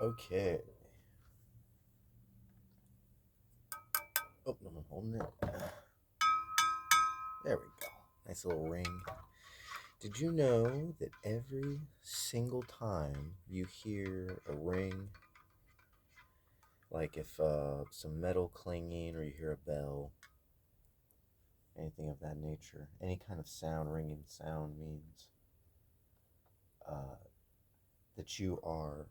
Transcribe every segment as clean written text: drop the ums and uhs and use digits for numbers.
Okay. Oh, no, I'm holding it. There we go. Nice little ring. Did you know that every single time you hear a ring, like if some metal clanging or you hear a bell, anything of that nature, any kind of sound, ringing sound means uh, that you are,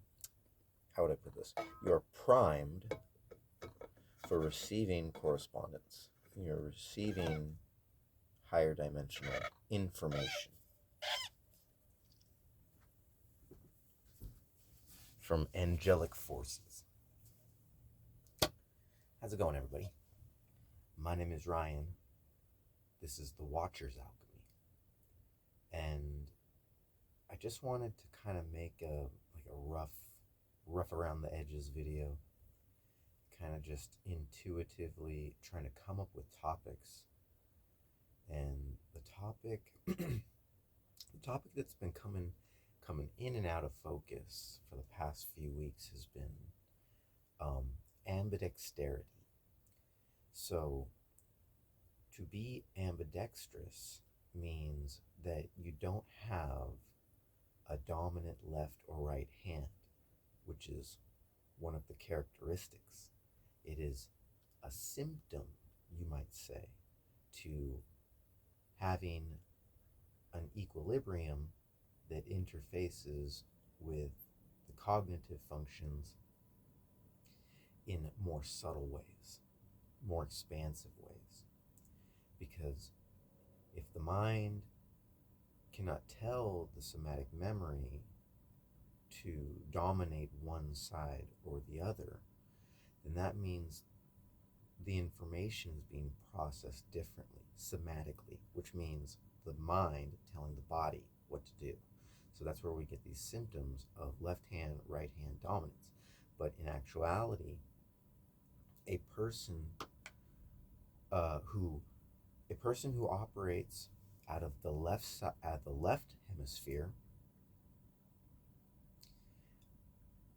how would I put this? You're primed for receiving correspondence. You're receiving higher dimensional information from angelic forces. How's it going, everybody? My name is Ryan. This is the Watcher's Alchemy, and I just wanted to kind of make a rough around the edges video, kind of just intuitively trying to come up with topics. And the topic that's been coming in and out of focus for the past few weeks has been um, ambidexterity. So, to be ambidextrous means that you don't have a dominant left or right hand, which is one of the characteristics. It is a symptom, you might say, to having an equilibrium that interfaces with the cognitive functions in more subtle ways, more expansive ways. Because if the mind cannot tell the somatic memory to dominate one side or the other, then that means the information is being processed differently, somatically, which means the mind telling the body what to do. So that's where we get these symptoms of left hand, right hand dominance. But in actuality, a person uh, who a person who operates out of the left hemisphere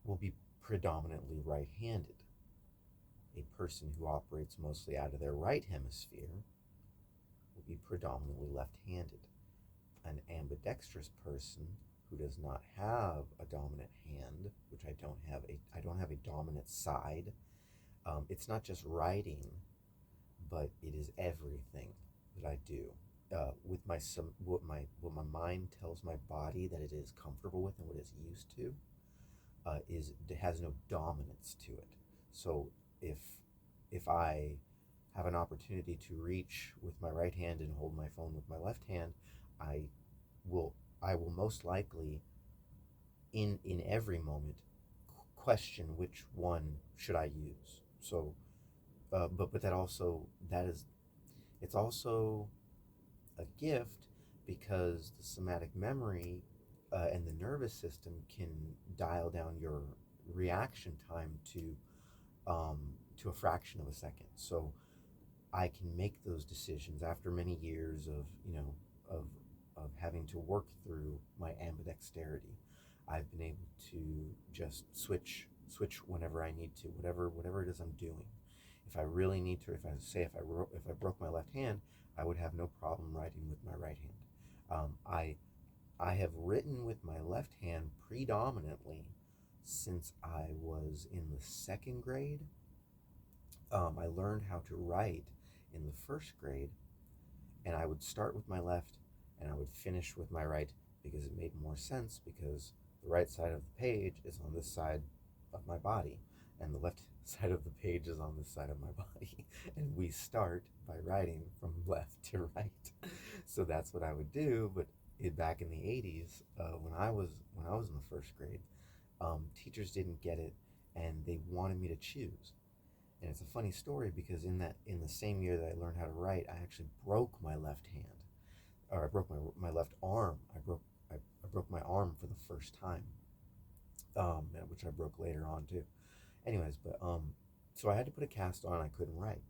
will be predominantly right-handed. A person who operates mostly out of their right hemisphere will be predominantly left-handed. An ambidextrous person who does not have a dominant hand, which I don't have a dominant side. It's not just writing, but it is everything that I do. What my mind tells my body that it is comfortable with and what it's used to, is it has no dominance to it. So if I have an opportunity to reach with my right hand and hold my phone with my left hand, I will I will most likely in every moment question which one should I use. So, but that is it's also a gift because the somatic memory and the nervous system can dial down your reaction time um, to a fraction of a second. So I can make those decisions after many years of of having to work through my ambidexterity. I've been able to just switch whenever I need to, whatever it is I'm doing. If I really need to, if I broke my left hand, I would have no problem writing with my right hand. I have written with my left hand predominantly since I was in the second grade. I learned how to write in the first grade, and I would start with my left and I would finish with my right because it made more sense because the right side of the page is on this side of my body and the left side of the page is on this side of my body and we start by writing from left to right. So that's what I would do. But back in the 80s, when I was in the first grade, teachers didn't get it and they wanted me to choose. And it's a funny story because in the same year that I learned how to write, I actually broke my left hand, or I broke my left arm. I broke my arm for the first time, which I broke later on too. Anyways, but so I had to put a cast on. I couldn't write,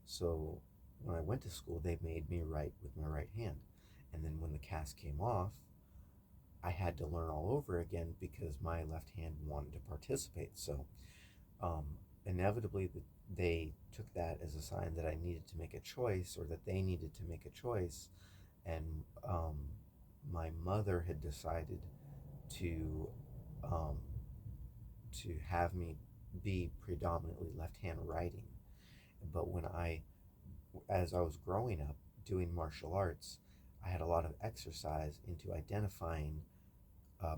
so when I went to school, they made me write with my right hand, and then when the cast came off, I had to learn all over again because my left hand wanted to participate. So um, inevitably, they took that as a sign that I needed to make a choice, or that they needed to make a choice. And my mother had decided to um, to have me be predominantly left-hand writing. But as I was growing up doing martial arts, I had a lot of exercise into identifying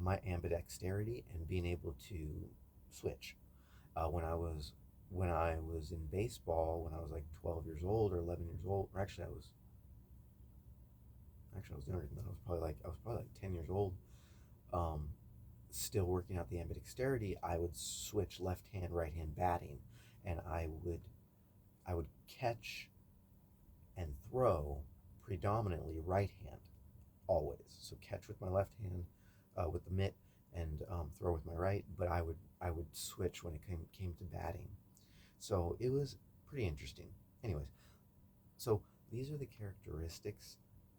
my ambidexterity and being able to switch. Uh, when I was when I was in baseball, when I was like 12 years old or 11 years old, or actually I was younger than that. I was probably like 10 years old. Um, Still working out the ambidexterity, I would switch left hand, right hand batting, and I would catch and throw predominantly right hand always. So catch with my left hand with the mitt, and throw with my right. But I would switch when it came to batting. So it was pretty interesting. Anyways, so these are the characteristics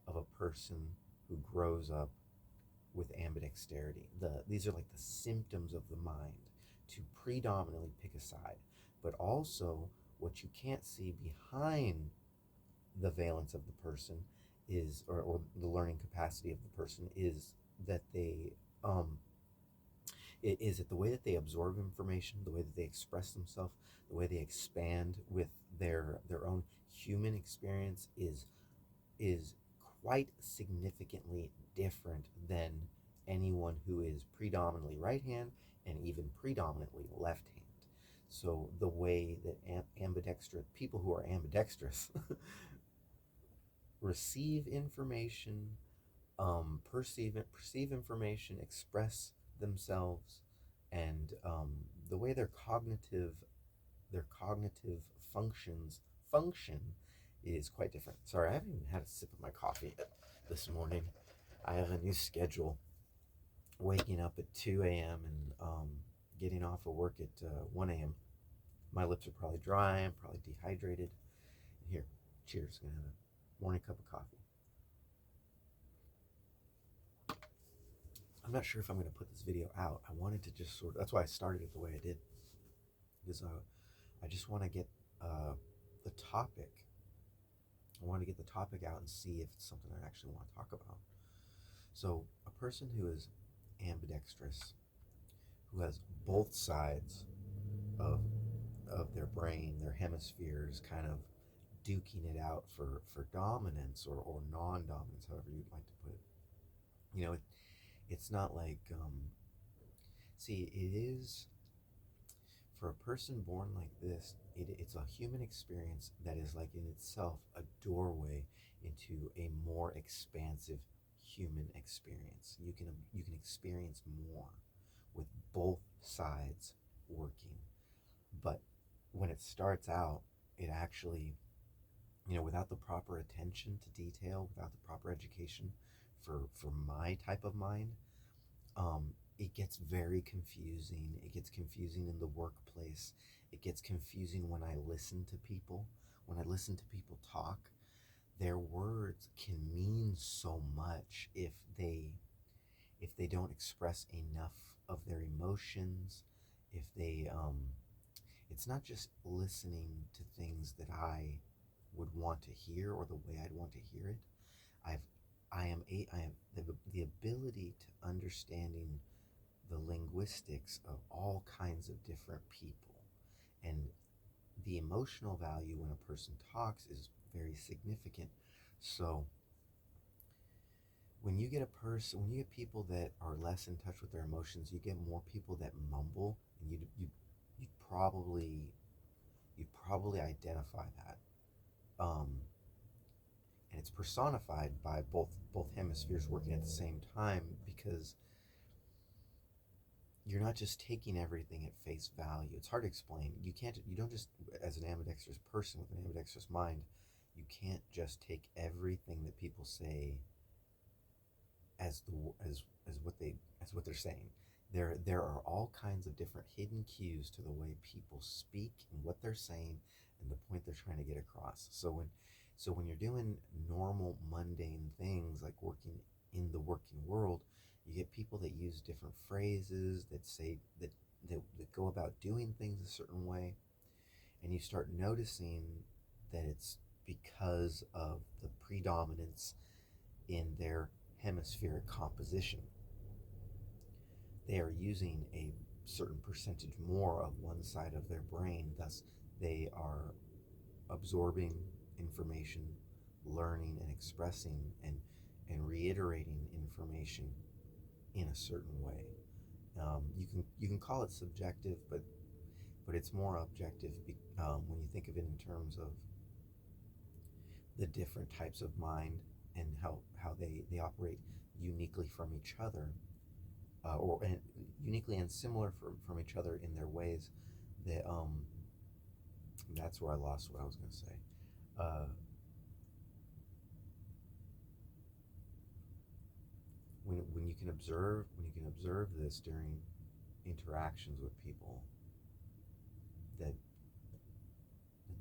of a person who grows up with ambidexterity. These are like the symptoms of the mind to predominantly pick a side, but also what you can't see behind the valence of the person or the learning capacity of the person is that um, is it the way that they absorb information, the way that they express themselves, the way they expand with their own human experience is quite significantly different than anyone who is predominantly right hand and even predominantly left hand. So the way that ambidextrous people who are ambidextrous receive information, perceive information, express themselves, and the way their cognitive function is quite different. Sorry, I haven't even had a sip of my coffee this morning. I have a new schedule, waking up at 2 a.m. and getting off of work at 1 a.m. My lips are probably dry. I'm probably dehydrated. Here, cheers. I'm gonna have a morning cup of coffee. I'm not sure if I'm going to put this video out. I wanted to just that's why I started it the way I did, because I just want to get the topic. I want to get the topic out and see if it's something I actually want to talk about. So, a person who is ambidextrous, who has both sides of their brain, their hemispheres, kind of duking it out for dominance or non-dominance, however you'd like to put it. It's not like see, it is for a person born like this. It's a human experience that is like in itself a doorway into a more expansive human experience. You can experience more with both sides working. But when it starts out, it actually, without the proper attention to detail, without the proper education for my type of mind, it gets very confusing. It gets confusing in the workplace. It gets confusing when I listen to people. When I listen to people talk, their words can mean so much if they don't express enough of their emotions. If they It's not just listening to things that I would want to hear or the way I'd want to hear it. I've I have the ability to understanding the linguistics of all kinds of different people, and the emotional value when a person talks is very significant. So when you get people that are less in touch with their emotions, you get more people that mumble, and you probably you probably identify that. Um, and it's personified by both hemispheres working at the same time, because you're not just taking everything at face value. It's hard to explain. You don't just, as an ambidextrous person with an ambidextrous mind, you can't just take everything that people say as what they're saying. There are all kinds of different hidden cues to the way people speak and what they're saying and the point they're trying to get across. So when you're doing normal mundane things like working in the working world, You get people that use different phrases that say that go about doing things a certain way, and you start noticing that it's because of the predominance in their hemispheric composition. They are using a certain percentage more of one side of their brain, thus they are absorbing information, learning and expressing and reiterating information in a certain way. You can call it subjective, but it's more objective when you think of it in terms of the different types of mind and how they operate uniquely from each other, or uniquely and similar from each other in their ways. That that's where I lost what I was going to say. Uh, when you can observe this during interactions with people, that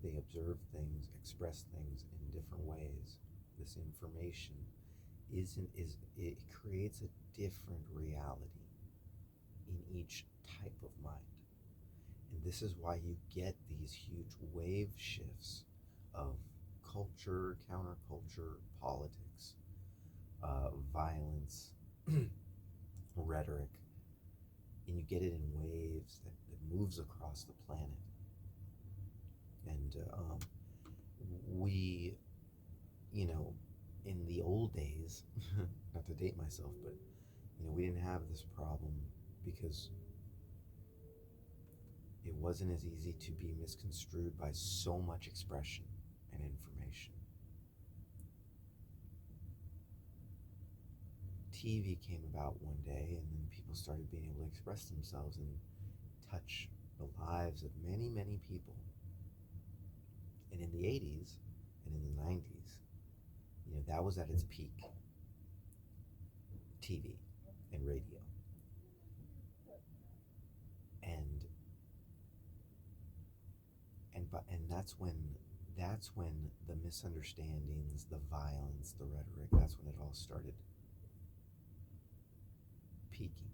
they observe things, express things in different ways. This information isn't is it creates a different reality in each type of mind. And this is why you get these huge wave shifts of culture, counterculture, politics, violence, rhetoric, and you get it in waves that moves across the planet. And we, in the old days, not to date myself, but we didn't have this problem because it wasn't as easy to be misconstrued by so much expression and information. TV came about one day, and then people started being able to express themselves and touch the lives of many, many people. And in the 80s and in the 90s, that was at its peak. TV and radio. And that's when the misunderstandings, the violence, the rhetoric, that's when it all started peaking.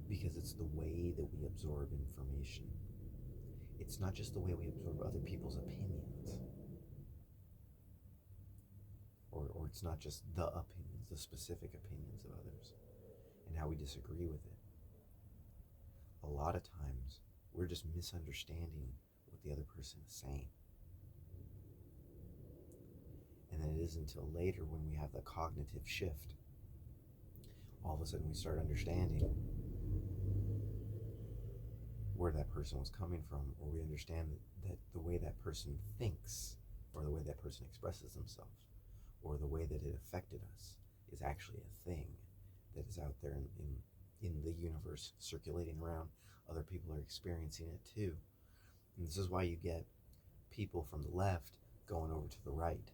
Because it's the way that we absorb information. It's not just the way we absorb other people's opinions. Or it's not just the opinions, the specific opinions of others, and how we disagree with it. A lot of times, we're just misunderstanding what the other person is saying. And then it isn't until later when we have the cognitive shift, all of a sudden we start understanding where that person was coming from, or we understand that the way that person thinks, or the way that person expresses themselves, or the way that it affected us is actually a thing that is out there in the universe circulating around. Other people are experiencing it too. And this is why you get people from the left going over to the right.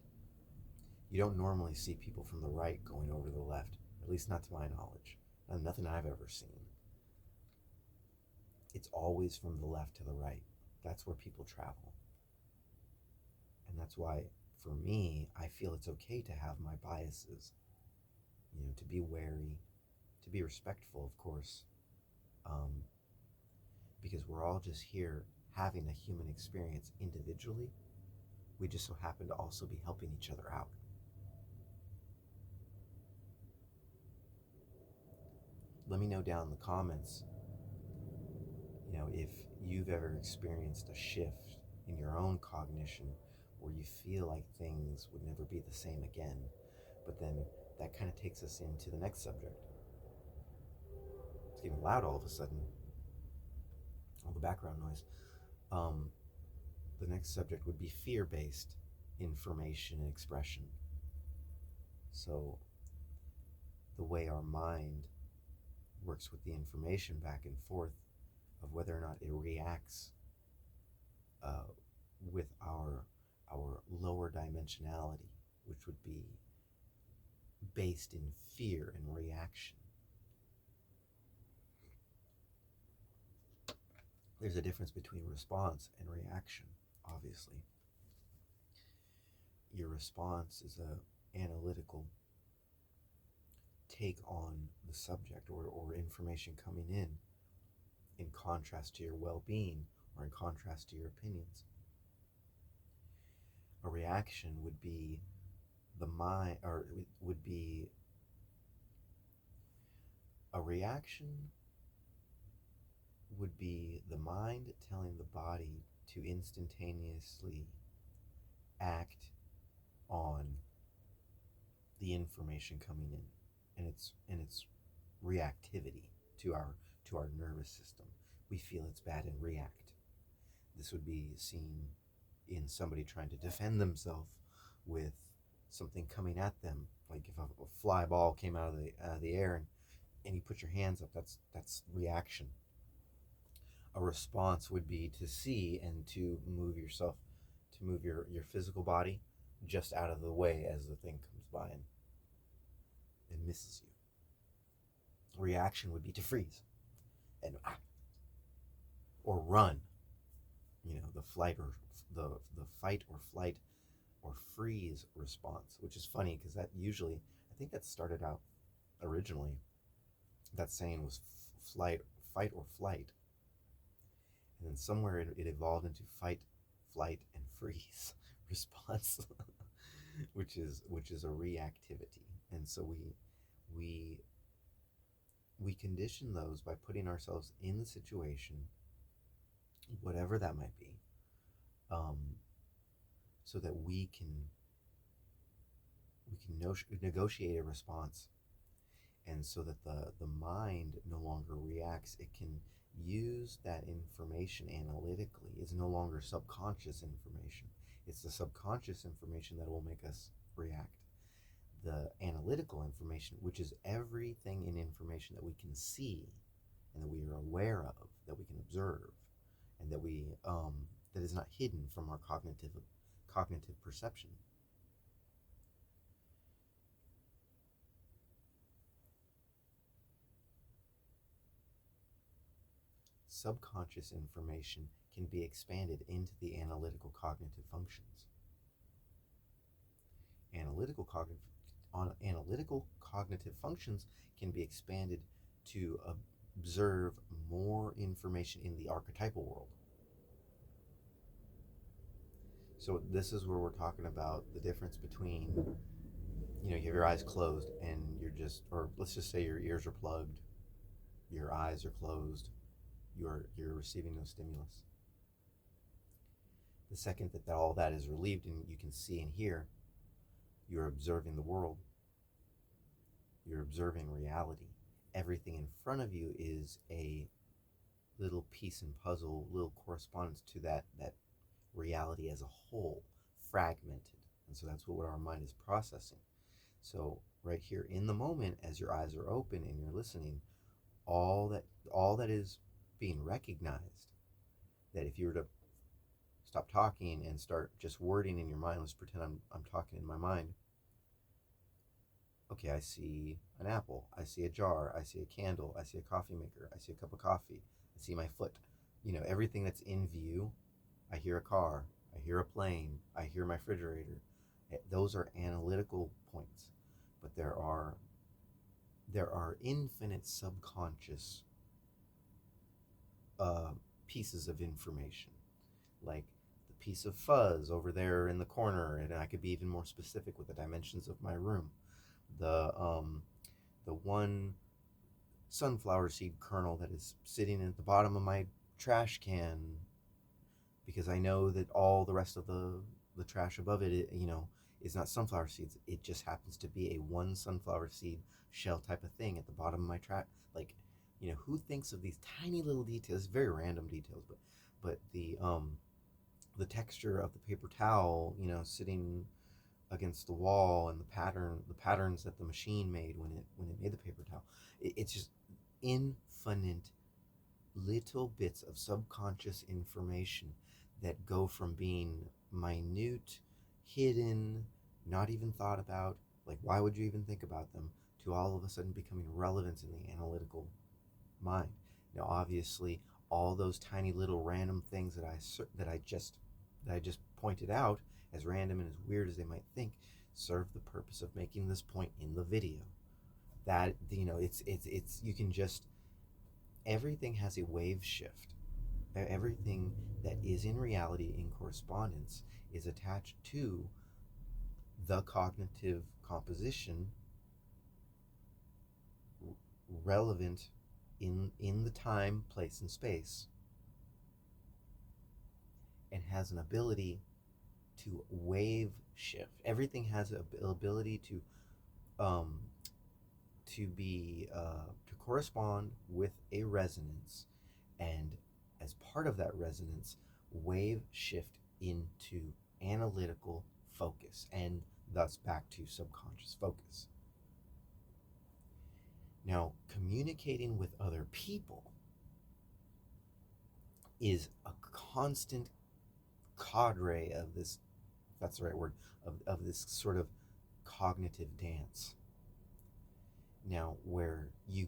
You don't normally see people from the right going over to the left, at least not to my knowledge. Nothing I've ever seen. It's always from the left to the right. That's where people travel. And that's why, for me, I feel it's okay to have my biases, to be wary, to be respectful, of course, because we're all just here having a human experience individually. We just so happen to also be helping each other out. Let me know down in the comments, if you've ever experienced a shift in your own cognition where you feel like things would never be the same again. But then that kind of takes us into the next subject. It's getting loud all of a sudden. All the background noise. The next subject would be fear-based information and expression. So the way our mind works with the information back and forth of whether or not it reacts with our lower dimensionality, which would be based in fear and reaction. There's a difference between response and reaction, obviously. Your response is a analytical take on the subject or information coming in contrast to your well-being or in contrast to your opinions. A reaction would be the mind, or would be a reaction would be the mind telling the body to instantaneously act on the information coming in, and its reactivity to our nervous system. We feel it's bad and react. This would be seen in somebody trying to defend themselves with something coming at them, like if a fly ball came out of the air and you put your hands up, that's reaction. A response would be to see and to move yourself, to move your physical body just out of the way as the thing comes by and misses you. Reaction would be to freeze and or run. The flight or the fight or flight or freeze response, which is funny because that usually, I think that started out originally, that saying was fight or flight, and then somewhere it evolved into fight, flight, and freeze response, which is a reactivity. And so we condition those by putting ourselves in the situation, whatever that might be, so that we can negotiate a response, and so that the mind no longer reacts. It can use that information analytically. It's no longer subconscious information. It's the subconscious information that will make us react. The analytical information, which is everything in information that we can see and that we are aware of, that we can observe, and that that is not hidden from our cognitive perception. Subconscious information can be expanded into the analytical cognitive functions. Analytical cognitive functions can be expanded to observe more information in the archetypal world. So this is where we're talking about the difference between, you have your eyes closed and you're just, or let's just say your ears are plugged, your eyes are closed, you're receiving no stimulus. The second that all that is relieved and you can see and hear, you're observing the world. You're observing reality. Everything in front of you is a little piece and puzzle, little correspondence to that reality as a whole, fragmented. And so that's what our mind is processing. So right here in the moment, as your eyes are open and you're listening, all that is being recognized, that if you were to stop talking and start just wording in your mind, let's pretend I'm talking in my mind. Okay, I see an apple, I see a jar, I see a candle, I see a coffee maker, I see a cup of coffee, I see my foot. Everything that's in view. I hear a car, I hear a plane, I hear my refrigerator. Those are analytical points, but there are infinite subconscious pieces of information, like the piece of fuzz over there in the corner, and I could be even more specific with the dimensions of my room. The one sunflower seed kernel that is sitting at the bottom of my trash can, because I know that all the rest of the trash above it, is not sunflower seeds. It just happens to be a one sunflower seed shell type of thing at the bottom of my trash. Like, who thinks of these tiny little details? Very random details, but the texture of the paper towel, sitting against the wall, and the patterns that the machine made when it made the paper towel. It's just infinite little bits of subconscious information that go from being minute, hidden, not even thought about, like why would you even think about them, to all of a sudden becoming relevant in the analytical mind. Now, obviously, all those tiny little random things that I just pointed out, as random and as weird as they might think, serve the purpose of making this point in the video. that, it's you can just, everything has a wave shift. Everything that is in reality in correspondence is attached to the cognitive composition relevant in the time, place, and space, and has an ability to wave shift. Everything has an ability um, to correspond with a resonance, and as part of that resonance, wave shift into analytical focus, and thus back to subconscious focus. Now, communicating with other people is a constant cadre of this, if that's the right word, of this sort of cognitive dance. Now, where you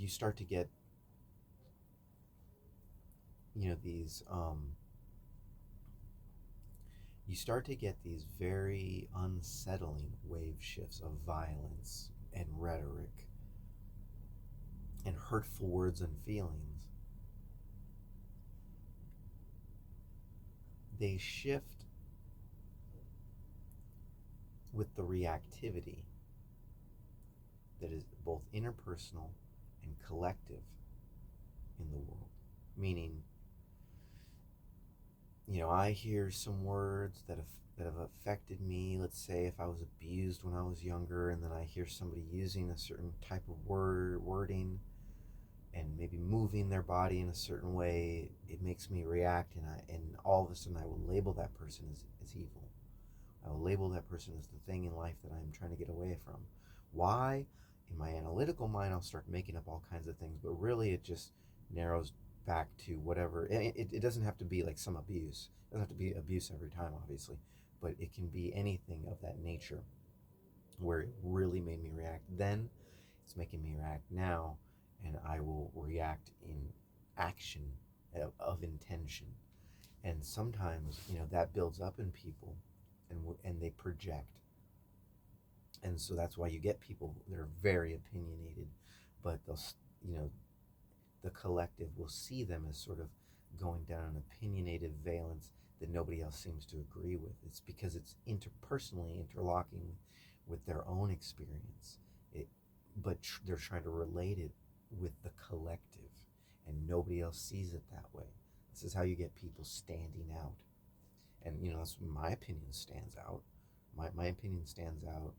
start to get, these, you start to get these very unsettling wave shifts of violence and rhetoric and hurtful words and feelings. They shift with the reactivity that is both interpersonal and collective in the world. Meaning, I hear some words that have affected me. Let's say if I was abused when I was younger, and then I hear somebody using a certain type of wording, and maybe moving their body in a certain way, it makes me react, and all of a sudden I will label that person as evil. I will label that person as the thing in life that I'm trying to get away from. Why? In my analytical mind, I'll start making up all kinds of things, but really it just narrows back to whatever. It doesn't have to be like some abuse. It doesn't have to be abuse every time, obviously, but it can be anything of that nature where it really made me react then. It's making me react now, and I will react in action of intention. And sometimes, that builds up in people, and they project. And so that's why you get people that are very opinionated, but they'll, the collective will see them as sort of going down an opinionated valence that nobody else seems to agree with. It's because it's interpersonally interlocking with their own experience. But they're trying to relate it with the collective, and nobody else sees it that way. This is how you get people standing out. And, that's when my opinion stands out. My opinion stands out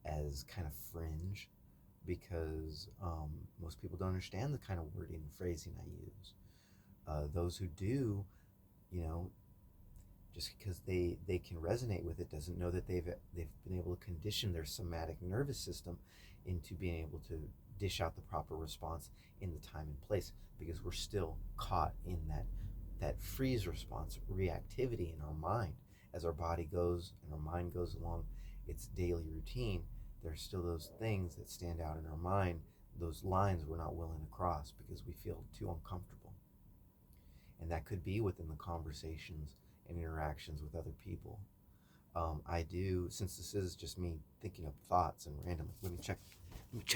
as kind of fringe, because most people don't understand the kind of wording and phrasing I use. Those who do, just because they can resonate with it doesn't know that they've been able to condition their somatic nervous system into being able to dish out the proper response in the time and place, because we're still caught in that freeze response reactivity in our mind. As our body goes and our mind goes along its daily routine, there's still those things that stand out in our mind, those lines we're not willing to cross because we feel too uncomfortable. And that could be within the conversations and interactions with other people. I do, since this is just me thinking up thoughts and random, let me check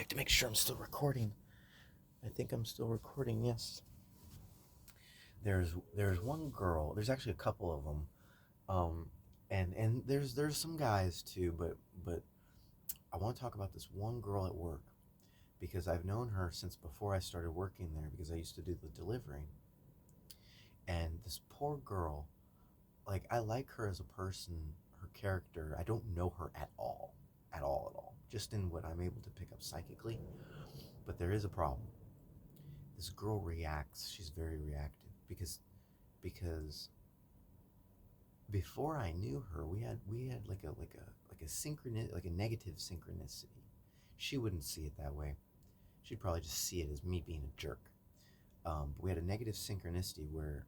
to make sure I'm still recording. I think I'm still recording, yes. There's one girl, there's actually a couple of them, and there's some guys too, but I want to talk about this one girl at work, because I've known her since before I started working there, because I used to do the delivering. And this poor girl, like, I like her as a person, her character. I don't know her at all, just in what I'm able to pick up psychically. But there is a problem. This girl reacts. She's very reactive, because before I knew her, we had like a synchronous, like a negative synchronicity. She wouldn't see it that way. She'd probably just see it as me being a jerk. But we had a negative synchronicity where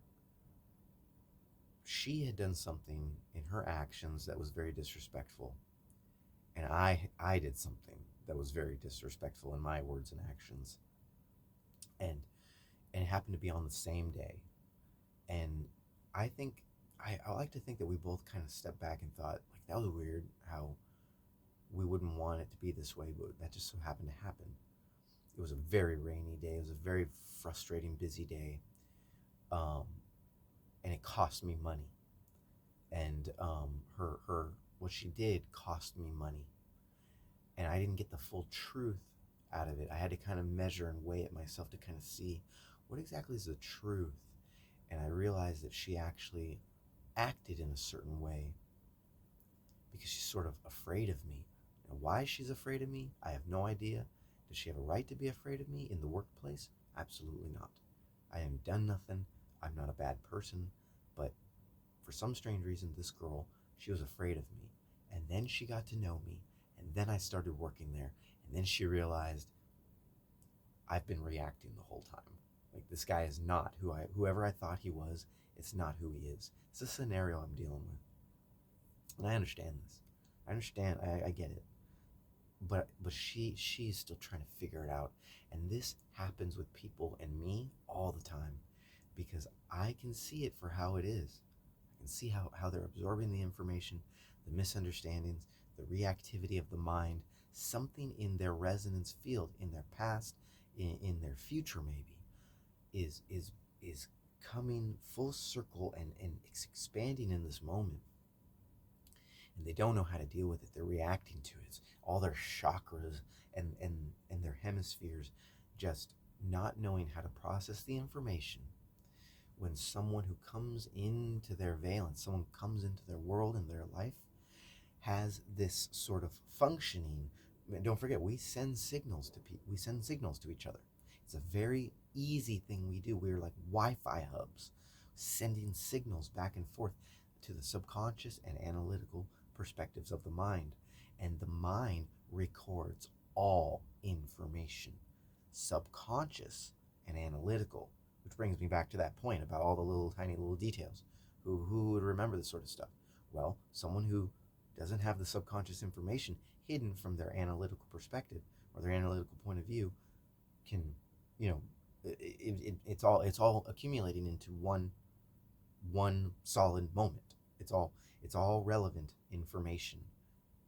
she had done something in her actions that was very disrespectful, and I did something that was very disrespectful in my words and actions, and it happened to be on the same day. And I think I like to think that we both kind of stepped back and thought, like, that was weird how we wouldn't want it to be this way, but that just so happened to happen. It was a very rainy day. It was a very frustrating, busy day, um, and it cost me money. And her what she did cost me money, and I didn't get the full truth out of it. I had to kind of measure and weigh it myself to kind of see what exactly is the truth. And I realized that she actually acted in a certain way because she's sort of afraid of me. And why she's afraid of me, I have no idea. Does she have a right to be afraid of me in the workplace? Absolutely not. I haven't done nothing. I'm not a bad person. But for some strange reason, this girl, she was afraid of me. And then she got to know me. And then I started working there. And then she realized I've been reacting the whole time. Like, this guy is not whoever I thought he was, it's not who he is. It's a scenario I'm dealing with. And I understand this. I understand. I get it. But she's still trying to figure it out. And this happens with people and me all the time because I can see it for how it is. I can see how they're absorbing the information, the misunderstandings, the reactivity of the mind, something in their resonance field, in their past, in their future maybe, is coming full circle and it's expanding in this moment, and they don't know how to deal with it. They're reacting to it. It's all their chakras and their hemispheres just not knowing how to process the information. When someone who comes into their valence, someone comes into their world and their life, has this sort of functioning. Don't forget, we send signals to people. We send signals to each other. It's a very easy thing we do. We're like Wi-Fi hubs, sending signals back and forth to the subconscious and analytical perspectives of the mind. And the mind records all information, subconscious and analytical, which brings me back to that point about all the little tiny little details. Who would remember this sort of stuff? Well, someone who doesn't have the subconscious information hidden from their analytical perspective or their analytical point of view can, you know, it's all accumulating into one solid moment. It's all relevant information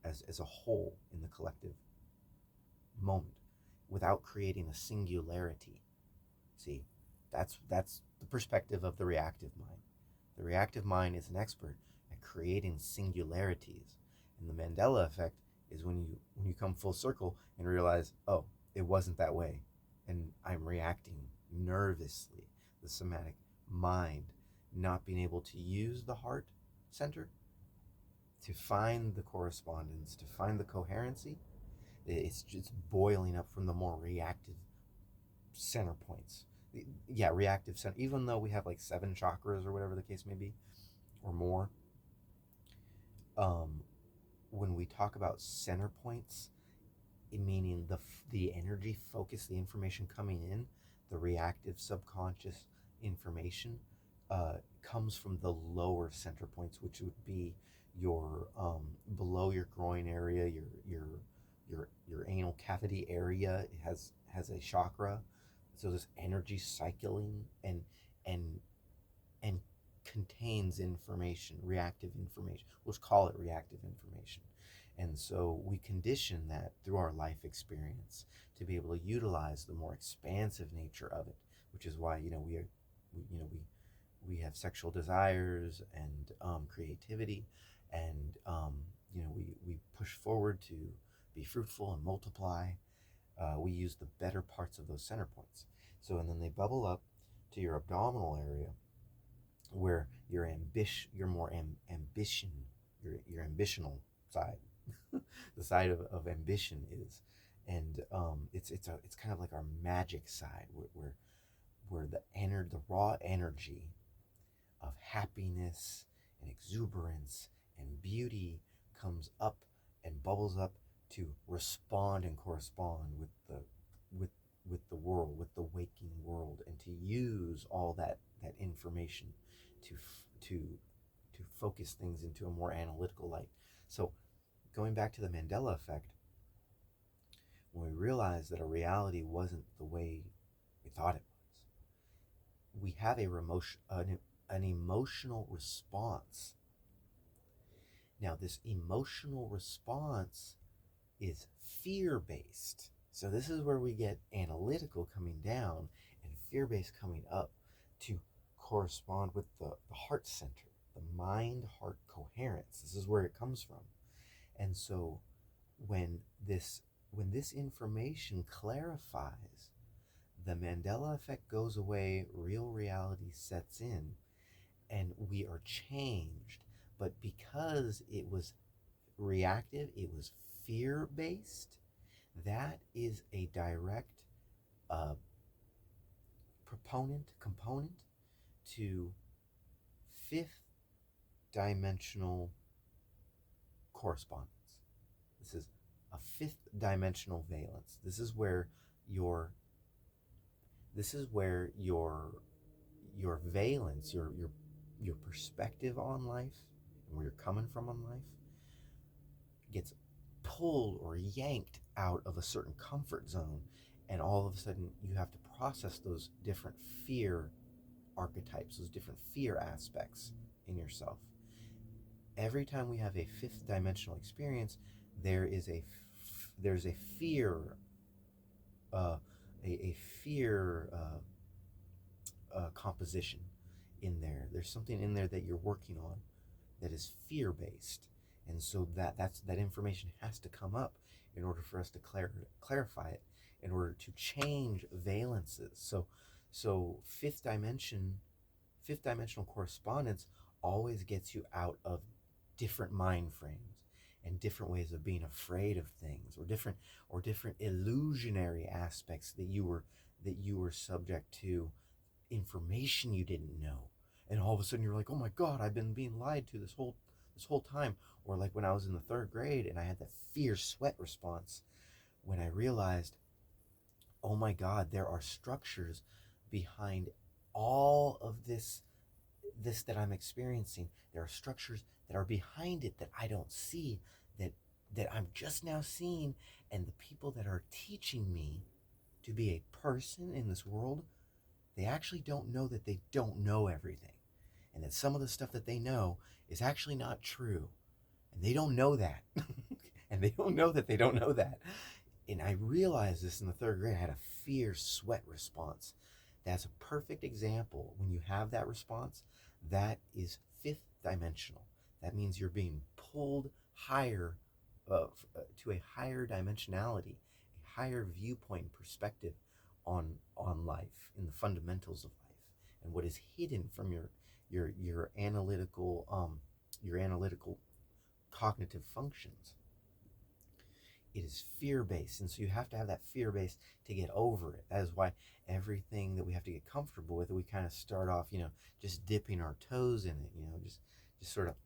as a whole in the collective moment without creating a singularity. See, that's the perspective of the reactive mind. The reactive mind is an expert at creating singularities, and the Mandela effect is when you come full circle and realize, oh, it wasn't that way, and I'm reacting nervously. The somatic mind not being able to use the heart center to find the correspondence, to find the coherency. It's just boiling up from the more reactive center points. Yeah, reactive center. Even though we have like 7 chakras or whatever the case may be, or more, um, when we talk about center points, meaning the energy focus, the information coming in, the reactive subconscious information comes from the lower center points, which would be your below your groin area, your anal cavity area. It has a chakra, so this energy cycling and and contains information, reactive information. Let's call it reactive information. And so we condition that through our life experience to be able to utilize the more expansive nature of it, which is why we have sexual desires and creativity, and we push forward to be fruitful and multiply. We use the better parts of those center points. So, and then they bubble up to your abdominal area, where your more ambition, your ambitional side, the side of ambition is, and it's kind of like our magic side, where the raw energy of happiness and exuberance and beauty comes up and bubbles up to respond and correspond with with the world, with the waking world, and to use all that information to to to focus things into a more analytical light. So, going back to the Mandela effect, when we realized that our reality wasn't the way we thought it was, we have an emotional response. Now, this emotional response is fear-based. So this is where we get analytical coming down and fear-based coming up to correspond with the heart center, the mind-heart coherence. This is where it comes from. And so when this when this information clarifies, the Mandela effect goes away, real reality sets in, and we are changed. But because it was reactive, it was fear based, that is a direct uh, component to fifth dimensional correspondence. This is a fifth dimensional valence. Your this is where your valence, your perspective on life, and where you're coming from on life, gets pulled or yanked out of a certain comfort zone, and all of a sudden you have to process those different fear archetypes, those different fear aspects in yourself. Every time we have a fifth dimensional experience, there's a fear, uh, a fear composition in there. There's something in there that you're working on that is fear based, and so that information has to come up in order for us to clarify it, in order to change valences. So fifth dimensional correspondence always gets you out of different mind frames and different ways of being afraid of things, or different illusionary aspects that you were subject to, information you didn't know, and all of a sudden you're like, oh my god, I've been being lied to this whole time. Or like when I was in the third grade and I had that fear sweat response when I realized, oh my god, there are structures behind all of this that I'm experiencing. There are structures that are behind it that I don't see, that I'm just now seeing, and the people that are teaching me to be a person in this world, they actually don't know that they don't know everything, and that some of the stuff that they know is actually not true, and they don't know that. And they don't know that they don't know that. And I realized this in the third grade. I had a fear sweat response. That's a perfect example. When you have that response, that is fifth dimensional. That means you're being pulled higher, to a higher dimensionality, a higher viewpoint and perspective on life, in the fundamentals of life, and what is hidden from your analytical cognitive functions. It is fear based, and so you have to have that fear base to get over it. That is why everything that we have to get comfortable with, we kind of start off, just dipping our toes in it, just sort of,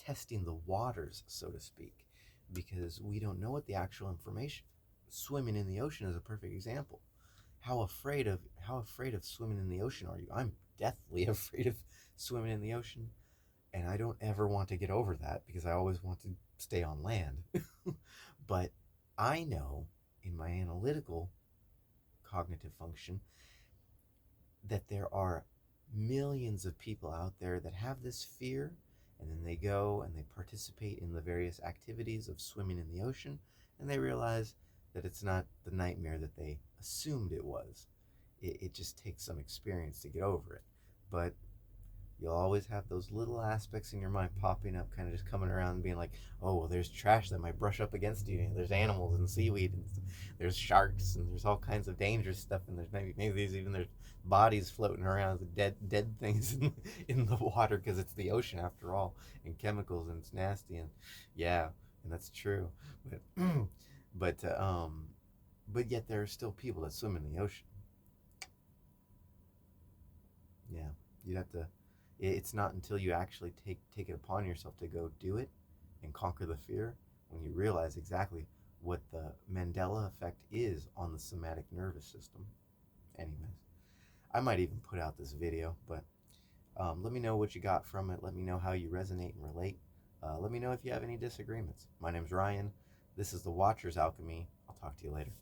testing the waters, so to speak, because we don't know what the actual information. Swimming in the ocean is a perfect example. How afraid of swimming in the ocean are you? I'm deathly afraid of swimming in the ocean, and I don't ever want to get over that because I always want to stay on land. But I know in my analytical cognitive function that there are millions of people out there that have this fear, and then they go and they participate in the various activities of swimming in the ocean, and they realize that it's not the nightmare that they assumed it was. It just takes some experience to get over it. But you'll always have those little aspects in your mind popping up, kind of just coming around and being like, oh, well, there's trash that might brush up against you. There's animals and seaweed, and there's sharks, and there's all kinds of dangerous stuff, and there's there's bodies floating around, dead things in the water, because it's the ocean after all, and chemicals, and it's nasty, and yeah, and that's true. But but but yet there are still people that swim in the ocean. Yeah, you'd have to. It's not until you actually take it upon yourself to go do it and conquer the fear, when you realize exactly what the Mandela effect is on the somatic nervous system. Anyways, I might even put out this video, but let me know what you got from it. Let me know how you resonate and relate. Let me know if you have any disagreements. My name's Ryan. This is the Watcher's Alchemy. I'll talk to you later.